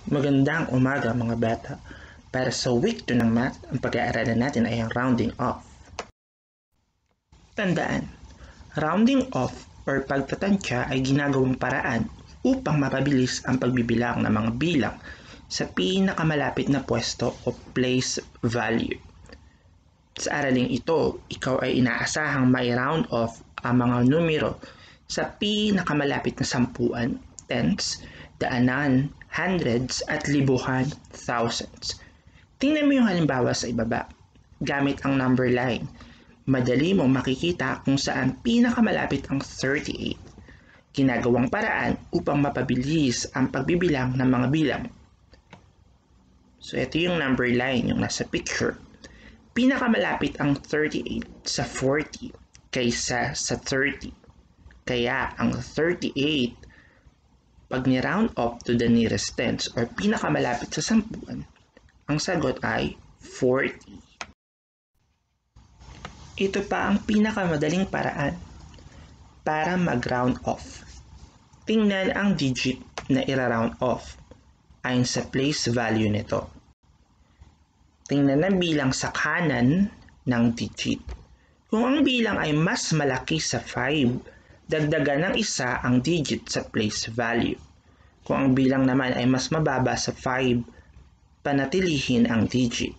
Magandang umaga mga bata. Para sa week 2 ng math, ang pag-aaralan natin ay ang rounding off. Tandaan, rounding off or pagtatantya ay ginagawang paraan upang mapabilis ang pagbibilang ng mga bilang sa pinakamalapit na pwesto o place value. Sa araling ito, ikaw ay inaasahang may round off ang mga numero sa pinakamalapit na sampuan, tens, daanan, hundreds at libuhan, thousands. Tingnan mo yung halimbawa sa ibaba. Gamit ang number line, madali mong makikita kung saan pinakamalapit ang 38. Ginagawang paraan upang mapabilis ang pagbibilang ng mga bilang. So ito yung number line, yung nasa picture. Pinakamalapit ang 38 sa 40 kaysa sa 30. Kaya ang 38, pag ni-round off to the nearest tens or pinakamalapit sa sampuan, ang sagot ay 40. Ito pa ang pinakamadaling paraan para mag-round off. Tingnan ang digit na ira-round off ayon sa place value nito. Tingnan ang bilang sa kanan ng digit. Kung ang bilang ay mas malaki sa 5, dagdagan ng isa ang digit sa place value. Kung ang bilang naman ay mas mababa sa 5, panatilihin ang digit.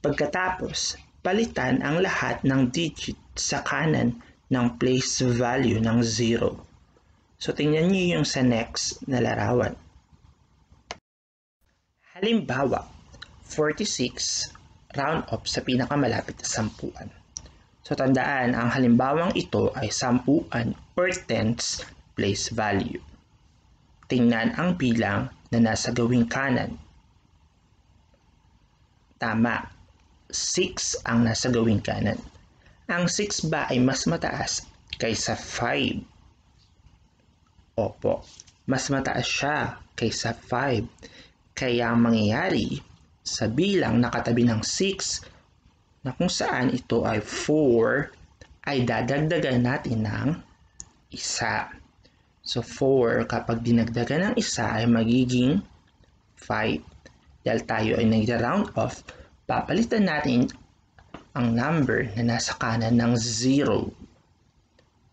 Pagkatapos, palitan ang lahat ng digit sa kanan ng place value ng 0. So tingnan niyo yung sa next na larawan. Halimbawa, 46 round off sa pinakamalapit na sampuan. So tandaan, ang halimbawang ito ay sampuan or tens place value. Tingnan ang bilang na nasa gawing kanan. Tama, 6 ang nasa gawing kanan. Ang 6 ba ay mas mataas kaysa 5? Opo, mas mataas siya kaysa 5. Kaya ang mangyayari sa bilang na katabi ng 6 na kung saan ito ay 4 ay dadagdagan natin ng isa. So 4 kapag dinagdagan ng isa ay magiging 5. Dahil tayo ay nag-round off, papalitan natin ang number na nasa kanan ng 0.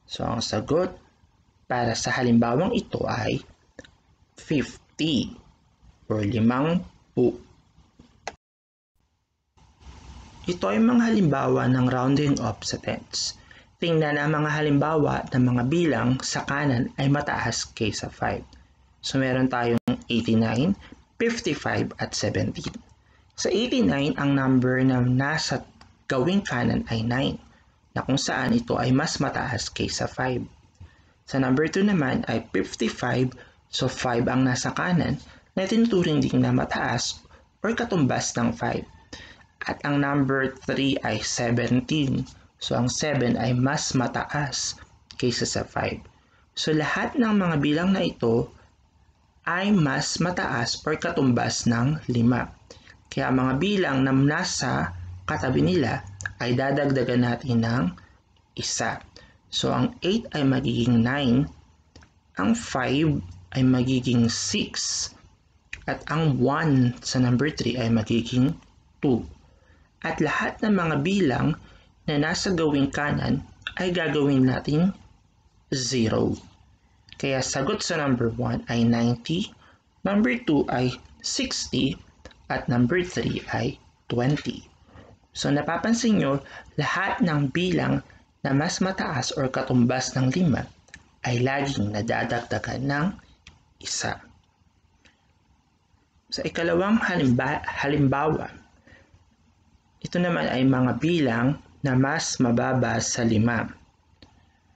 So ang sagot para sa halimbawang ito ay 50 or 50. Ito ay mga halimbawa ng rounding off sa tens. Tingnan ang mga halimbawa ng mga bilang sa kanan ay mataas kaysa 5. So meron tayong 89, 55 at 17. Sa 89, ang number na nasa gawing kanan ay 9, na kung saan ito ay mas mataas kaysa 5. Sa number 2 naman ay 55, so 5 ang nasa kanan na tinuturing din na mataas or katumbas ng 5. At ang number 3 ay 17, so ang 7 ay mas mataas kaysa sa 5. So lahat ng mga bilang na ito ay mas mataas or katumbas ng 5. Kaya mga bilang na nasa katabi nila ay dadagdagan natin ng isa. So ang 8 ay magiging 9, ang 5 ay magiging 6, at ang 1 sa number 3 ay magiging 2. At lahat ng mga bilang na nasa gawing kanan ay gagawin natin 0. Kaya sagot sa number 1 ay 90, number 2 ay 60, at number 3 ay 20. So napapansin nyo, lahat ng bilang na mas mataas or katumbas ng 5 ay laging nadadagdagan ng isa. Sa ikalawang halimbawa, ito naman ay mga bilang na mas mababa sa 5.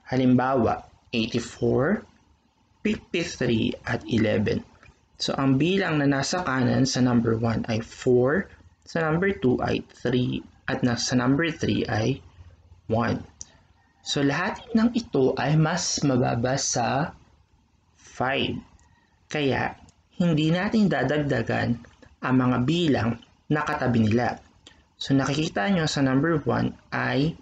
Halimbawa, 84, 53 at 11. So ang bilang na nasa kanan sa number 1 ay 4, sa number 2 ay 3, at sa number 3 ay 1. So lahat ng ito ay mas mababa sa 5. Kaya hindi natin dadagdagan ang mga bilang na katabi nila. So nakikita nyo sa number 1 ay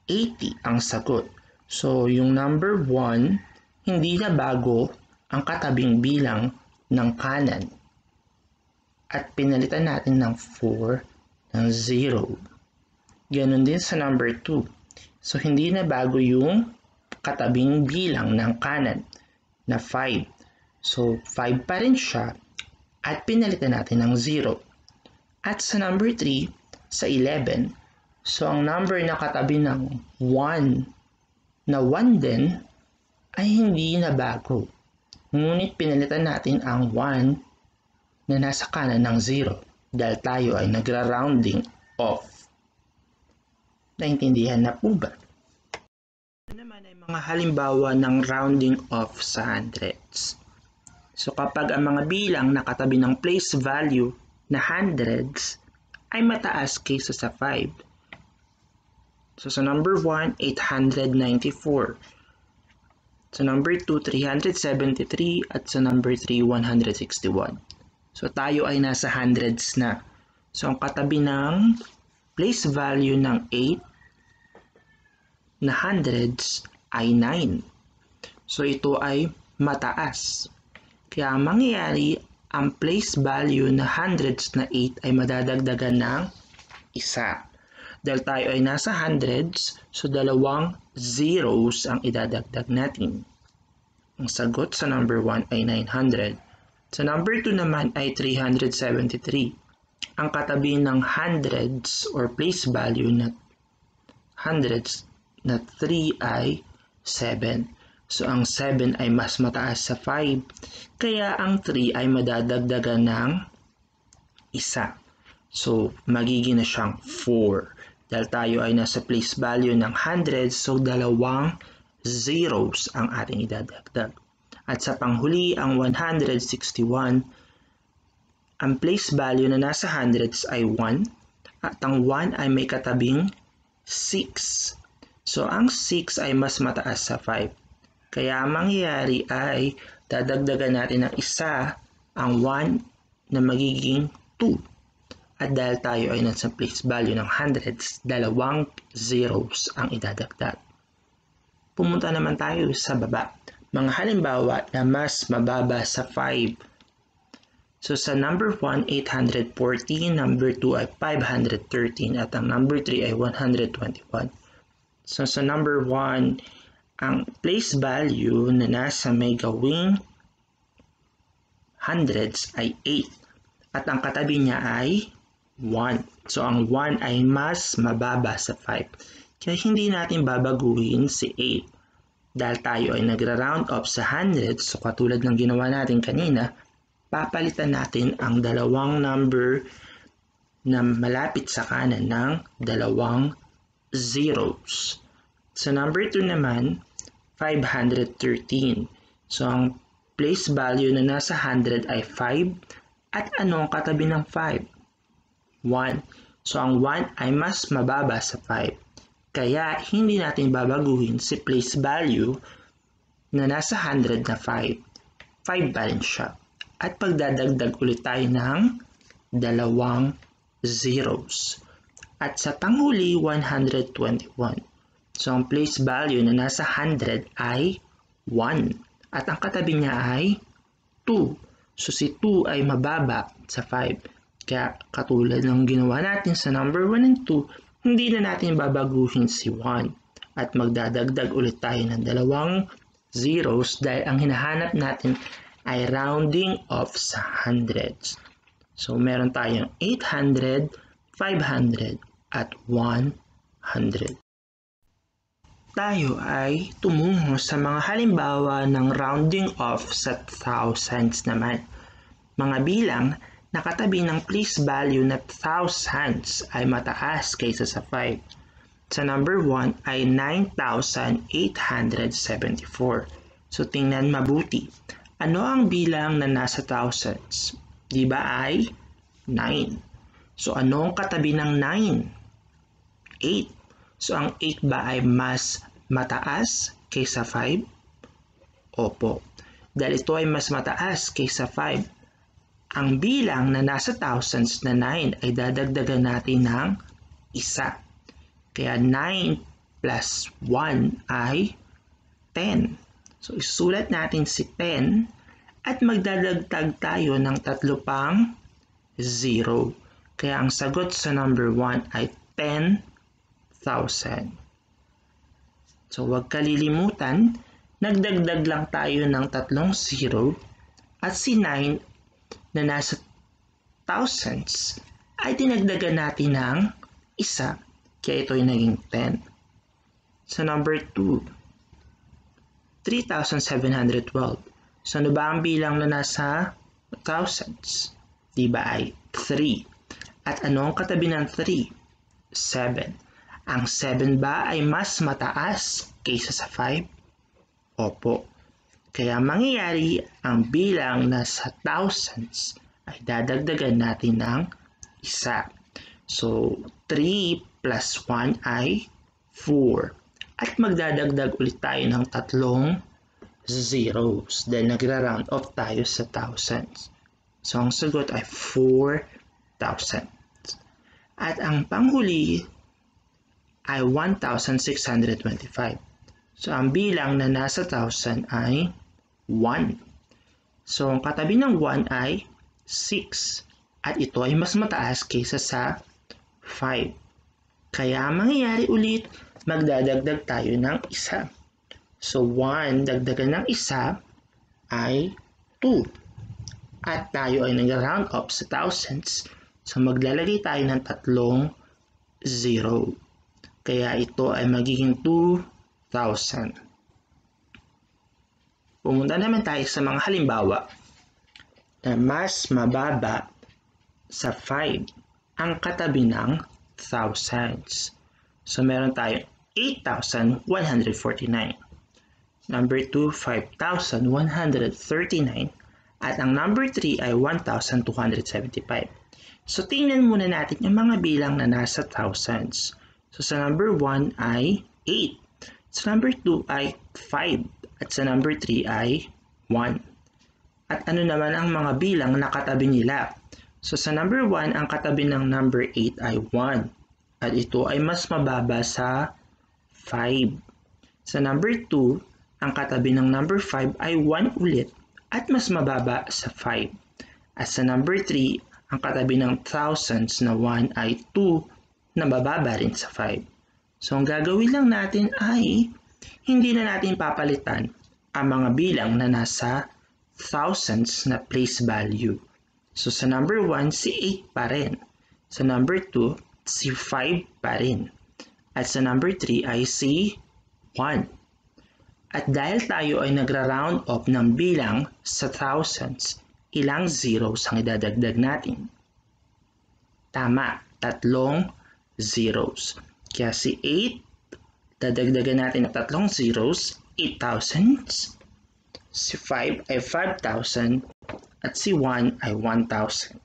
80 ang sagot. So yung number 1, hindi na bago ang katabing bilang ng kanan. at pinalitan natin ng 4 ng 0. Ganon din sa number 2. So hindi na bago yung katabing bilang ng kanan na 5. So 5 pa rin siya at pinalitan natin ng 0. At sa number 3, sa 11, so ang number na katabi ng 1 na 1 din ay hindi na bago. Ngunit pinalitan natin ang 1 na nasa kanan ng 0 dahil tayo ay nagra-rounding off. Naintindihan na po ba? Ito naman ay mga halimbawa ng rounding off sa hundreds. So kapag ang mga bilang na katabi ng place value na hundreds ay mataas kaysa sa 5. So sa number 1, 894. Sa number 2, 373. At sa number 3, 161. So tayo ay nasa hundreds na. So ang katabi ng place value ng 8 na hundreds ay 9. So ito ay mataas. Kaya mangyayari ang place value na hundreds na 8 ay madadagdagan ng 1. Dahil tayo ay nasa hundreds, so dalawang zeros ang idadagdag natin. Ang sagot sa number 1 ay 900. Sa number 2 naman ay 373. Ang katabi ng hundreds or place value na hundreds na 3 ay 7. So ang 7 ay mas mataas sa 5. Kaya ang 3 ay madadagdagan ng 1. So magiging na siyang 4. Dahil tayo ay nasa place value ng hundreds, so dalawang zeros ang ating idadagdag. At sa panghuli, ang 161, ang place value na nasa hundreds ay 1. At ang 1 ay may katabing 6. So ang 6 ay mas mataas sa 5. Kaya ang mangyayari ay dadagdagan natin ng 1, ang 1 na magiging 2. At dahil tayo ay nasa place value ng hundreds, dalawang zeros ang idadagdag. Pumunta naman tayo sa baba. Mga halimbawa na mas mababa sa 5. So sa number 1, 814, number 2 ay 513, at ang number 3 ay 121. So sa number 1, ang place value na nasa may gawing hundreds ay 8. At ang katabi niya ay 1. So ang 1 ay mas mababa sa 5. Kaya hindi natin babaguhin si 8. Dahil tayo ay nagra-round off sa hundreds, so katulad ng ginawa natin kanina, papalitan natin ang dalawang number na malapit sa kanan ng dalawang zeros. Sa number 2 naman, 513. So ang place value na nasa 100 ay 5. At ano ang katabi ng 5? 1. So ang 1 ay mas mababa sa 5. Kaya hindi natin babaguhin si place value na nasa 100 na 5. 5 pa rin siya. At pagdadagdag ulit tayo ng dalawang zeros. At sa panghuli, 121. So ang place value na nasa 100 ay 1. At ang katabi niya ay 2. So si 2 ay mababa sa 5. Kaya katulad ng ginawa natin sa number 1 and 2, hindi na natin babaguhin si 1. At magdadagdag ulit tayo ng dalawang zeros dahil ang hinahanap natin ay rounding off sa hundreds. So meron tayong 800, 500, at 100. Tayo ay tumungo sa mga halimbawa ng rounding off sa thousands naman. Mga bilang nakatabi ng place value na thousands ay mataas kaysa sa 5. Sa number 1 ay 9,874. So tingnan mabuti. Ano ang bilang na nasa thousands? Di ba ay 9? So ano ang katabi ng 9? 8. So ang 8 ba ay mas mataas kaysa 5? Opo. Dahil ito ay mas mataas kaysa 5. Ang bilang na nasa thousands na 9 ay dadagdagan natin ng 1. Kaya 9 plus 1 ay 10. So isulat natin si 10 at magdadagdag tayo ng 3 pang 0. Kaya ang sagot sa number 1 ay 10,000. So huwag kalilimutan, nagdagdag lang tayo ng 3 0 at si 9 na nasa thousands ay dinagdagan natin ng 1. Kaya ito ay naging 10. Sa number 2, 3,712. So ano ba ang bilang na nasa thousands? Diba ay 3. At ano ang katabi ng 3? 7. Ang 7 ba ay mas mataas kaysa sa 5? Opo. Kaya mangyayari ang bilang na sa thousands ay dadagdagan natin ng 1. So 3 plus 1 ay 4. At magdadagdag ulit tayo ng 3 zeros dahil nagra-round off tayo sa thousands. So ang sagot ay 4,000. At ang panghuli ay 1,625. So ang bilang na nasa 1,000 ay 1. So ang katabi ng 1 ay 6. At ito ay mas mataas kaysa sa 5. Kaya mangyayari ulit, magdadagdag tayo ng 1. So 1 dagdagan ng 1 ay 2. At tayo ay nag-round up sa thousands. So maglalagay tayo ng 3 0. Kaya ito ay magiging 2,000. Pumunta naman tayo sa mga halimbawa na mas mababa sa 5 ang katabi ng thousands. So meron tayo 8,149. Number 2, 5,139. At ang number 3 ay 1,275. So tingnan muna natin yung mga bilang na nasa thousands. So sa number 1 ay 8. Sa number 2 ay 5. At sa number 3 ay 1. At ano naman ang mga bilang na katabi nila? So sa number 1, ang katabi ng number 8 ay 1. At ito ay mas mababa sa 5. Sa number 2, ang katabi ng number 5 ay 1 ulit at mas mababa sa 5. At sa number 3, ang katabi ng thousands na 1 ay 2 na mababa rin sa 5. So ang gagawin lang natin ay hindi na natin papalitan ang mga bilang na nasa thousands na place value. So sa number 1, si 8 pa rin. Sa number 2, si 5 pa rin. At sa number 3 ay si 1. At dahil tayo ay nagra-round off ng bilang sa thousands, ilang zeros ang idadagdag natin? Tama, 3 zeros. Kaya si 8, dadagdagan natin ng 3 zeros, 8,000. Si 5 ay 5,000 at si 1 ay 1,000.